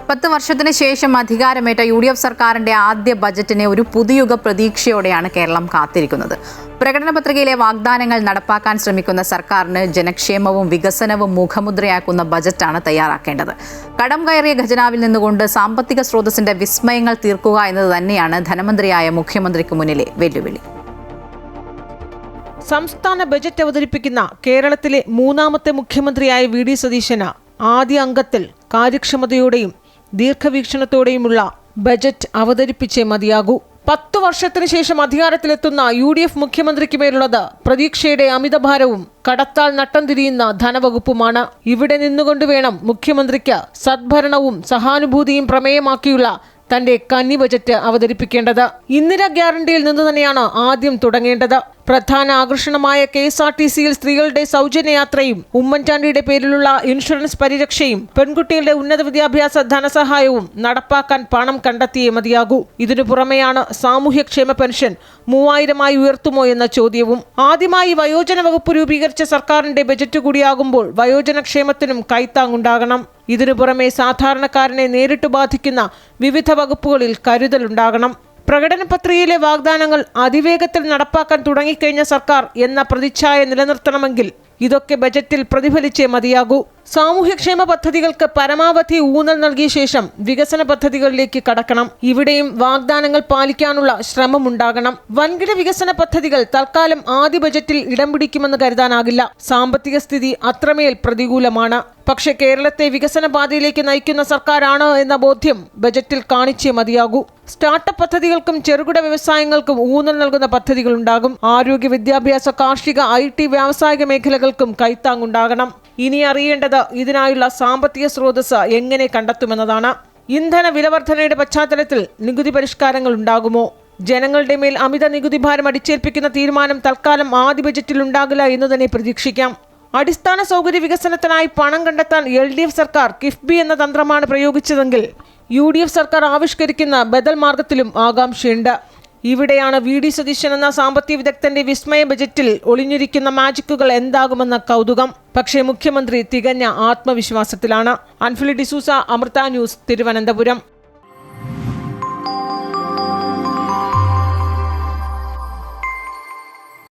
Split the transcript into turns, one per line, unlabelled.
10 വർഷത്തിന് ശേഷം അധികാരമേറ്റ UDF സർക്കാരിന്റെ ആദ്യ ബജറ്റിനെ ഒരു പുതുയുഗ പ്രതീക്ഷയോടെയാണ് കേരളം കാത്തിരിക്കുന്നത്. പ്രകടന പത്രികയിലെ വാഗ്ദാനങ്ങൾ നടപ്പാക്കാൻ ശ്രമിക്കുന്ന സർക്കാരിന് ജനക്ഷേമവും വികസനവും മുഖമുദ്രയാക്കുന്ന ബജറ്റാണ് തയ്യാറാക്കേണ്ടത്. കടം കയറിയ ഖജനാവിൽ നിന്നുകൊണ്ട് സാമ്പത്തിക സ്രോതസ്സിന്റെ വിസ്മയങ്ങൾ തീർക്കുക എന്നത് തന്നെയാണ് ധനമന്ത്രിയായ മുഖ്യമന്ത്രിക്ക് മുന്നിലെ വെല്ലുവിളി.
സംസ്ഥാന ബജറ്റ് അവതരിപ്പിക്കുന്ന കേരളത്തിലെ മൂന്നാമത്തെ മുഖ്യമന്ത്രിയായ VD സതീശന് ആദ്യ അംഗത്തിൽ കാര്യക്ഷമതയോടെയും ദീർഘവീക്ഷണത്തോടെയുമുള്ള ബജറ്റ് അവതരിപ്പിച്ചേ മതിയാകൂ. 10 വർഷത്തിന് ശേഷം അധികാരത്തിലെത്തുന്ന UDF മുഖ്യമന്ത്രിക്ക് മേലുള്ളത് പ്രതീക്ഷയുടെ അമിതഭാരവും കടത്താൽ നട്ടം തിരിയുന്ന ധനവകുപ്പുമാണ്. ഇവിടെ നിന്നുകൊണ്ട് വേണം മുഖ്യമന്ത്രിക്ക് സദ്ഭരണവും സഹാനുഭൂതിയും പ്രമേയമാക്കിയുള്ള തന്റെ കന്നി ബജറ്റ് അവതരിപ്പിക്കേണ്ടത്. ഇന്ദിരാ ഗ്യാരണ്ടിയിൽ നിന്ന് തന്നെയാണ് ആദ്യം തുടങ്ങേണ്ടത്. പ്രധാന ആകർഷണമായ KSRTCയിൽ സ്ത്രീകളുടെ സൗജന്യയാത്രയും ഉമ്മൻചാണ്ടിയുടെ പേരിലുള്ള ഇൻഷുറൻസ് പരിരക്ഷയും പെൺകുട്ടികളുടെ ഉന്നത വിദ്യാഭ്യാസ ധനസഹായവും നടപ്പാക്കാൻ പണം കണ്ടെത്തിയേ മതിയാകൂ. ഇതിനു പുറമെയാണ് സാമൂഹ്യക്ഷേമ പെൻഷൻ 3000 ഉയർത്തുമോ എന്ന ചോദ്യവും. ആദ്യമായി വയോജന വകുപ്പ് രൂപീകരിച്ച സർക്കാരിന്റെ ബജറ്റ് കൂടിയാകുമ്പോൾ വയോജനക്ഷേമത്തിനും കൈത്താങ്ങുണ്ടാകണം. ഇതിനു പുറമെ സാധാരണക്കാരനെ നേരിട്ട് ബാധിക്കുന്ന വിവിധ വകുപ്പുകളിൽ കരുതലുണ്ടാകണം. പ്രകടന പത്രികയിലെ വാഗ്ദാനങ്ങൾ അതിവേഗത്തിൽ നടപ്പാക്കാൻ തുടങ്ങിക്കഴിഞ്ഞ സർക്കാർ എന്ന പ്രതിച്ഛായ നിലനിർത്തണമെങ്കിൽ ഇതൊക്കെ ബജറ്റിൽ പ്രതിഫലിച്ചേ മതിയാകൂ. സാമൂഹ്യക്ഷേമ പദ്ധതികൾക്ക് പരമാവധി ഊന്നൽ നൽകിയ ശേഷം വികസന പദ്ധതികളിലേക്ക് കടക്കണം. ഇവിടെയും വാഗ്ദാനങ്ങൾ പാലിക്കാനുള്ള ശ്രമമുണ്ടാകണം. വൻകിട വികസന പദ്ധതികൾ തൽക്കാലം ആദ്യ ബജറ്റിൽ ഇടം പിടിക്കുമെന്ന് കരുതാനാകില്ല. സാമ്പത്തിക സ്ഥിതി അത്രമേൽ പ്രതികൂലമാണ്. പക്ഷെ കേരളത്തെ വികസന പാതയിലേക്ക് നയിക്കുന്ന സർക്കാരാണ് എന്ന ബോധ്യം ബജറ്റിൽ കാണിച്ചേ മതിയാകൂ. സ്റ്റാർട്ടപ്പ് പദ്ധതികൾക്കും ചെറുകിട വ്യവസായങ്ങൾക്കും ഊന്നൽ നൽകുന്ന പദ്ധതികളുണ്ടാകും. ആരോഗ്യ, വിദ്യാഭ്യാസ, കാർഷിക, IT, വ്യാവസായിക മേഖലകൾക്കും കൈത്താങ്ങുണ്ടാകണം. ഇനി അറിയേണ്ടത് ഇതിനായുള്ള സാമ്പത്തിക സ്രോതസ് എങ്ങനെ കണ്ടെത്തുമെന്നതാണ്. ഇന്ധന വിലവർധനയുടെ പശ്ചാത്തലത്തിൽ നികുതി പരിഷ്കാരങ്ങൾ ഉണ്ടാകുമോ? ജനങ്ങളുടെ മേൽ അമിത നികുതി ഭാരം അടിച്ചേൽപ്പിക്കുന്ന തീരുമാനം തൽക്കാലം ആദ്യ ബജറ്റിൽ ഉണ്ടാകില്ല എന്ന് തന്നെ പ്രതീക്ഷിക്കാം. അടിസ്ഥാന സൗകര്യ വികസനത്തിനായി പണം കണ്ടെത്താൻ LDF സർക്കാർ കിഫ്ബി എന്ന തന്ത്രമാണ് പ്രയോഗിച്ചതെങ്കിൽ UDF സർക്കാർ ആവിഷ്കരിക്കുന്ന ബദൽ മാർഗത്തിലും ആകാംക്ഷയുണ്ട്. ഇവിടെയാണ് VD സതീശൻ എന്ന സാമ്പത്തിക വിദഗ്ധന്റെ വിസ്മയ ബജറ്റിൽ ഒളിഞ്ഞിരിക്കുന്ന മാജിക്കുകൾ എന്താകുമെന്ന കൗതുകം. പക്ഷേ മുഖ്യമന്ത്രി തികഞ്ഞ ആത്മവിശ്വാസത്തിലാണ്. അൻഫിലി ഡിസൂസ, അമൃത ന്യൂസ്, തിരുവനന്തപുരം.